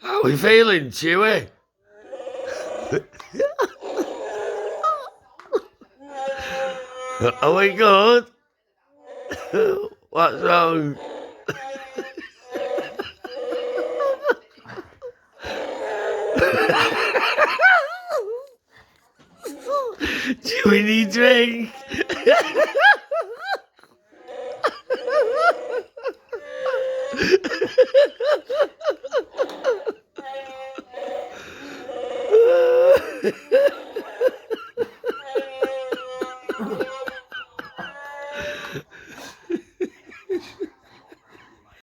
How are we feeling, Chewie? Are we good? What's wrong? Chewie need drink.